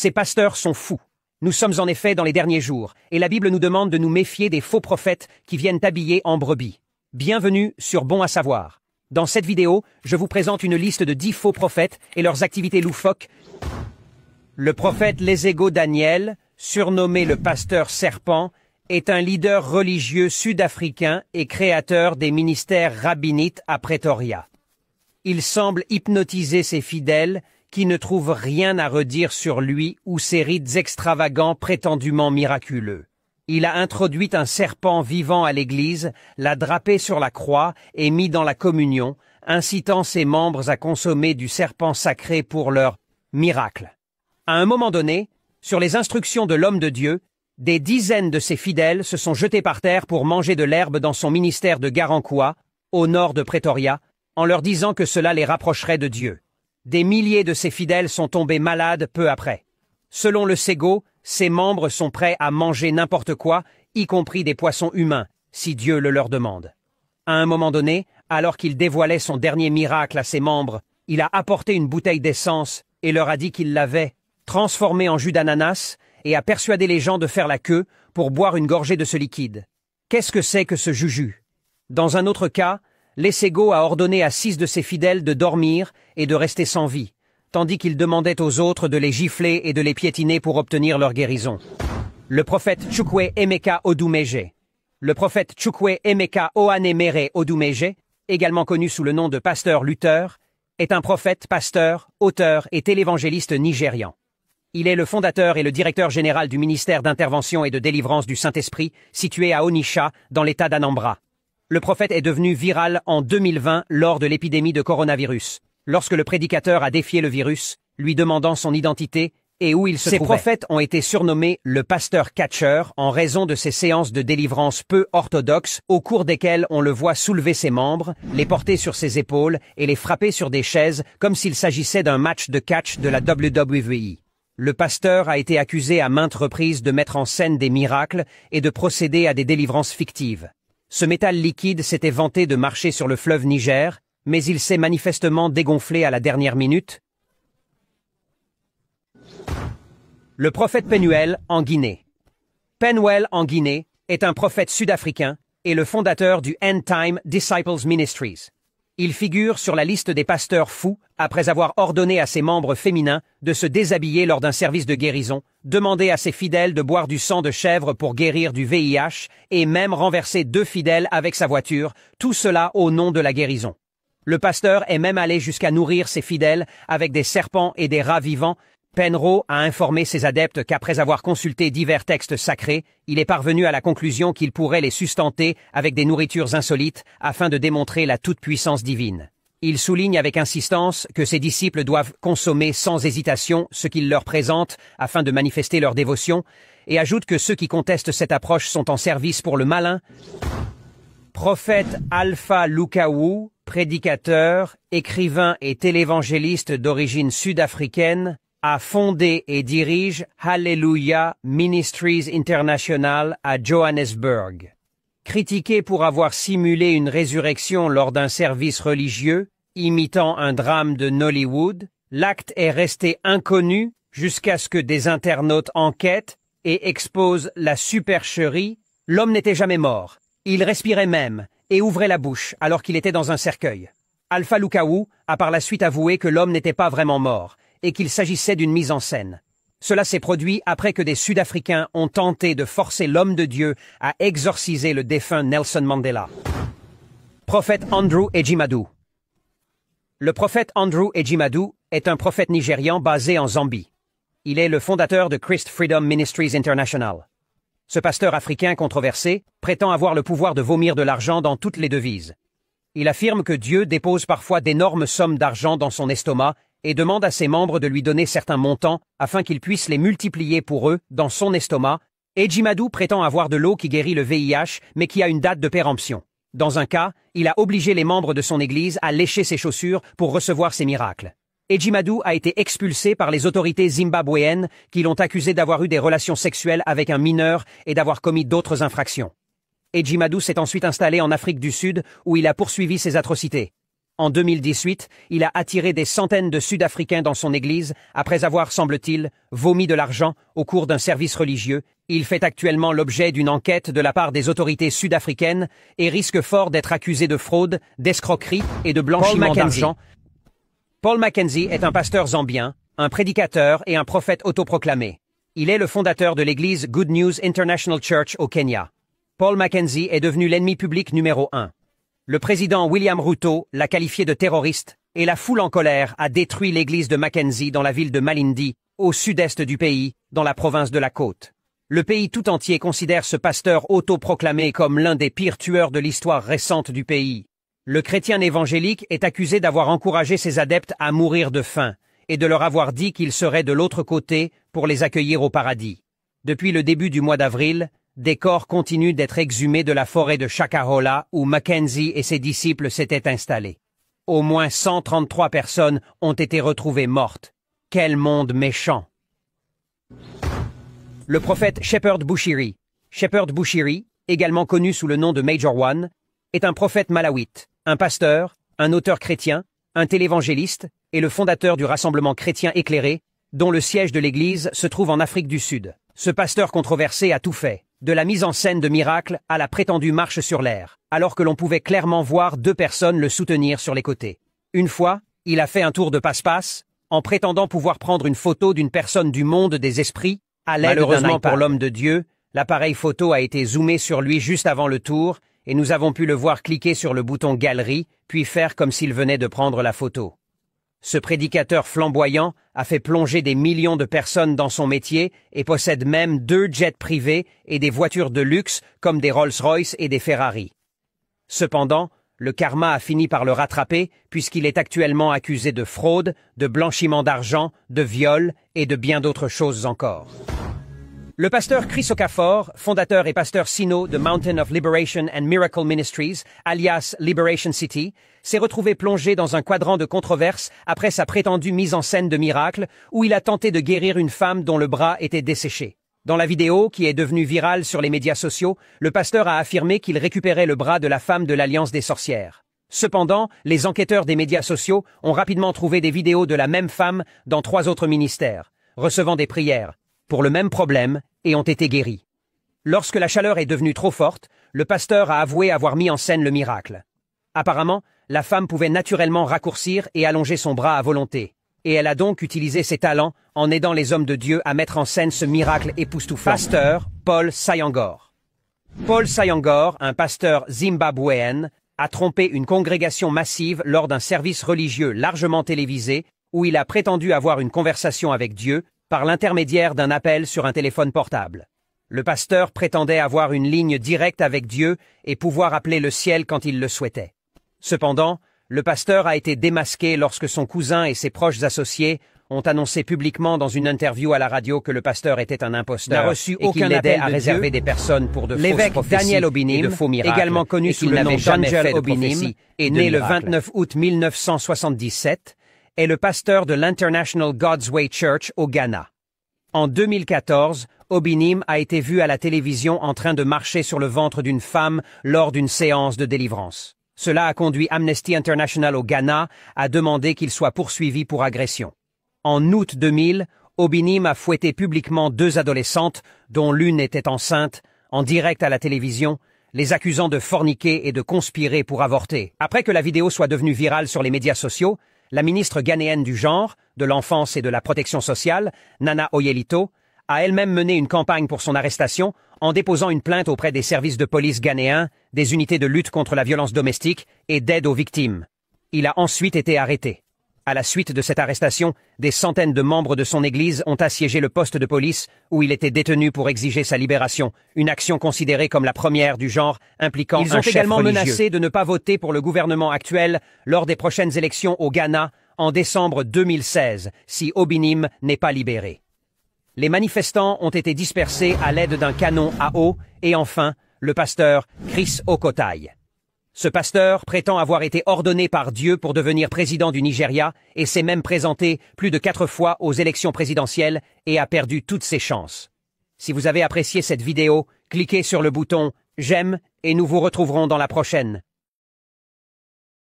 Ces pasteurs sont fous. Nous sommes en effet dans les derniers jours, et la Bible nous demande de nous méfier des faux prophètes qui viennent habillés en brebis. Bienvenue sur Bon à savoir. Dans cette vidéo, je vous présente une liste de 10 faux prophètes et leurs activités loufoques. Le prophète Lesego Daniel, surnommé le pasteur serpent, est un leader religieux sud-africain et créateur des ministères rabbinites à Pretoria. Il semble hypnotiser ses fidèles qui ne trouvent rien à redire sur lui ou ses rites extravagants prétendument miraculeux. Il a introduit un serpent vivant à l'église, l'a drapé sur la croix et mis dans la communion, incitant ses membres à consommer du serpent sacré pour leur miracle. À un moment donné, sur les instructions de l'homme de Dieu, des dizaines de ses fidèles se sont jetés par terre pour manger de l'herbe dans son ministère de Garankuwa, au nord de Pretoria, en leur disant que cela les rapprocherait de Dieu. Des milliers de ses fidèles sont tombés malades peu après. Selon le Sego, ses membres sont prêts à manger n'importe quoi, y compris des poissons humains, si Dieu le leur demande. À un moment donné, alors qu'il dévoilait son dernier miracle à ses membres, il a apporté une bouteille d'essence et leur a dit qu'il l'avait transformée en jus d'ananas et a persuadé les gens de faire la queue pour boire une gorgée de ce liquide. Qu'est-ce que c'est que ce juju? Dans un autre cas, Lesego a ordonné à 6 de ses fidèles de dormir et de rester sans vie, tandis qu'il demandait aux autres de les gifler et de les piétiner pour obtenir leur guérison. Le prophète Chukwe Emeka Odumeje. Le prophète Chukwe Emeka Ohanemere Odumeje, également connu sous le nom de pasteur Luther, est un prophète, pasteur, auteur et télévangéliste nigérian. Il est le fondateur et le directeur général du ministère d'intervention et de délivrance du Saint-Esprit, situé à Onitsha, dans l'État d'Anambra. Le prophète est devenu viral en 2020 lors de l'épidémie de coronavirus, lorsque le prédicateur a défié le virus, lui demandant son identité et où il se trouvait. Ces prophètes ont été surnommés le pasteur catcher en raison de ses séances de délivrance peu orthodoxes au cours desquelles on le voit soulever ses membres, les porter sur ses épaules et les frapper sur des chaises comme s'il s'agissait d'un match de catch de la WWE. Le pasteur a été accusé à maintes reprises de mettre en scène des miracles et de procéder à des délivrances fictives. Ce métal liquide s'était vanté de marcher sur le fleuve Niger, mais il s'est manifestement dégonflé à la dernière minute. Le prophète Penuel en Guinée. Penuel en Guinée est un prophète sud-africain et le fondateur du End Time Disciples Ministries. Il figure sur la liste des pasteurs fous après avoir ordonné à ses membres féminins de se déshabiller lors d'un service de guérison, demandé à ses fidèles de boire du sang de chèvre pour guérir du VIH et même renverser 2 fidèles avec sa voiture, tout cela au nom de la guérison. Le pasteur est même allé jusqu'à nourrir ses fidèles avec des serpents et des rats vivants. Penro a informé ses adeptes qu'après avoir consulté divers textes sacrés, il est parvenu à la conclusion qu'il pourrait les sustenter avec des nourritures insolites afin de démontrer la toute-puissance divine. Il souligne avec insistance que ses disciples doivent consommer sans hésitation ce qu'il leur présente afin de manifester leur dévotion et ajoute que ceux qui contestent cette approche sont en service pour le malin. Prophète Alpha Lukawu, prédicateur, écrivain et télévangéliste d'origine sud-africaine, a fondé et dirige Hallelujah Ministries International à Johannesburg. Critiqué pour avoir simulé une résurrection lors d'un service religieux, imitant un drame de Nollywood, l'acte est resté inconnu jusqu'à ce que des internautes enquêtent et exposent la supercherie. L'homme n'était jamais mort. Il respirait même et ouvrait la bouche alors qu'il était dans un cercueil. Alpha Lukawu a par la suite avoué que l'homme n'était pas vraiment mort et qu'il s'agissait d'une mise en scène. Cela s'est produit après que des Sud-Africains ont tenté de forcer l'homme de Dieu à exorciser le défunt Nelson Mandela. Prophète Andrew Ejimadu. Le prophète Andrew Ejimadu est un prophète nigérian basé en Zambie. Il est le fondateur de Christ Freedom Ministries International. Ce pasteur africain controversé prétend avoir le pouvoir de vomir de l'argent dans toutes les devises. Il affirme que Dieu dépose parfois d'énormes sommes d'argent dans son estomac et demande à ses membres de lui donner certains montants afin qu'il puisse les multiplier pour eux dans son estomac. Ejimadu prétend avoir de l'eau qui guérit le VIH mais qui a une date de péremption. Dans un cas, il a obligé les membres de son église à lécher ses chaussures pour recevoir ses miracles. Ejimadu a été expulsé par les autorités zimbabwéennes qui l'ont accusé d'avoir eu des relations sexuelles avec un mineur et d'avoir commis d'autres infractions. Ejimadu s'est ensuite installé en Afrique du Sud où il a poursuivi ses atrocités. En 2018, il a attiré des centaines de Sud-Africains dans son église après avoir, semble-t-il, vomi de l'argent au cours d'un service religieux. Il fait actuellement l'objet d'une enquête de la part des autorités sud-africaines et risque fort d'être accusé de fraude, d'escroquerie et de blanchiment d'argent. Paul Mackenzie est un pasteur zambien, un prédicateur et un prophète autoproclamé. Il est le fondateur de l'église Good News International Church au Kenya. Paul Mackenzie est devenu l'ennemi public numéro 1. Le président William Ruto l'a qualifié de terroriste et la foule en colère a détruit l'église de Mackenzie dans la ville de Malindi, au sud-est du pays, dans la province de la Côte. Le pays tout entier considère ce pasteur autoproclamé comme l'un des pires tueurs de l'histoire récente du pays. Le chrétien évangélique est accusé d'avoir encouragé ses adeptes à mourir de faim et de leur avoir dit qu'ils seraient de l'autre côté pour les accueillir au paradis. Depuis le début du mois d'avril, des corps continuent d'être exhumés de la forêt de Shakahola où Mackenzie et ses disciples s'étaient installés. Au moins 133 personnes ont été retrouvées mortes. Quel monde méchant! Le prophète Shepherd Bushiri. Shepherd Bushiri, également connu sous le nom de Major One, est un prophète malawite, un pasteur, un auteur chrétien, un télévangéliste et le fondateur du Rassemblement chrétien éclairé, dont le siège de l'église se trouve en Afrique du Sud. Ce pasteur controversé a tout fait, de la mise en scène de miracles à la prétendue marche sur l'air, alors que l'on pouvait clairement voir 2 personnes le soutenir sur les côtés. Une fois, il a fait un tour de passe-passe, en prétendant pouvoir prendre une photo d'une personne du monde des esprits, à l'aide d'un iPad. Pour l'homme de Dieu, l'appareil photo a été zoomé sur lui juste avant le tour, et nous avons pu le voir cliquer sur le bouton Galerie, puis faire comme s'il venait de prendre la photo. Ce prédicateur flamboyant a fait plonger des millions de personnes dans son métier et possède même 2 jets privés et des voitures de luxe comme des Rolls-Royce et des Ferrari. Cependant, le karma a fini par le rattraper puisqu'il est actuellement accusé de fraude, de blanchiment d'argent, de viol et de bien d'autres choses encore. Le pasteur Chris Okafor, fondateur et pasteur Sino de Mountain of Liberation and Miracle Ministries, alias Liberation City, s'est retrouvé plongé dans un quadrant de controverse après sa prétendue mise en scène de miracle où il a tenté de guérir une femme dont le bras était desséché. Dans la vidéo, qui est devenue virale sur les médias sociaux, le pasteur a affirmé qu'il récupérait le bras de la femme de l'Alliance des sorcières. Cependant, les enquêteurs des médias sociaux ont rapidement trouvé des vidéos de la même femme dans 3 autres ministères, recevant des prières pour le même problème et ont été guéris. Lorsque la chaleur est devenue trop forte, le pasteur a avoué avoir mis en scène le miracle. Apparemment, la femme pouvait naturellement raccourcir et allonger son bras à volonté, et elle a donc utilisé ses talents en aidant les hommes de Dieu à mettre en scène ce miracle époustouflant. Pasteur Paul Sayangor. Paul Sayangor, un pasteur zimbabwéen, a trompé une congrégation massive lors d'un service religieux largement télévisé où il a prétendu avoir une conversation avec Dieu par l'intermédiaire d'un appel sur un téléphone portable. Le pasteur prétendait avoir une ligne directe avec Dieu et pouvoir appeler le ciel quand il le souhaitait. Cependant, le pasteur a été démasqué lorsque son cousin et ses proches associés ont annoncé publiquement dans une interview à la radio que le pasteur était un imposteur. N'a reçu aucun appel à réserver des personnes pour de fausses prophéties. Daniel Obinim, de faux miracles, également connu sous le nom d'Angel Obinim, est né le 29 août 1977, est le pasteur de l'International God's Way Church au Ghana. En 2014, Obinim a été vu à la télévision en train de marcher sur le ventre d'une femme lors d'une séance de délivrance. Cela a conduit Amnesty International au Ghana à demander qu'il soit poursuivi pour agression. En août 2000, Obinim a fouetté publiquement 2 adolescentes, dont l'une était enceinte, en direct à la télévision, les accusant de forniquer et de conspirer pour avorter. Après que la vidéo soit devenue virale sur les médias sociaux, la ministre ghanéenne du genre, de l'enfance et de la protection sociale, Nana Oyelito, a elle-même mené une campagne pour son arrestation en déposant une plainte auprès des services de police ghanéens, des unités de lutte contre la violence domestique et d'aide aux victimes. Il a ensuite été arrêté. À la suite de cette arrestation, des centaines de membres de son église ont assiégé le poste de police où il était détenu pour exiger sa libération, une action considérée comme la première du genre impliquant un chef religieux. Ils ont également menacé de ne pas voter pour le gouvernement actuel lors des prochaines élections au Ghana en décembre 2016 si Obinim n'est pas libéré. Les manifestants ont été dispersés à l'aide d'un canon à eau et enfin, le pasteur Chris Okotai. Ce pasteur prétend avoir été ordonné par Dieu pour devenir président du Nigeria et s'est même présenté plus de 4 fois aux élections présidentielles et a perdu toutes ses chances. Si vous avez apprécié cette vidéo, cliquez sur le bouton « J'aime » et nous vous retrouverons dans la prochaine.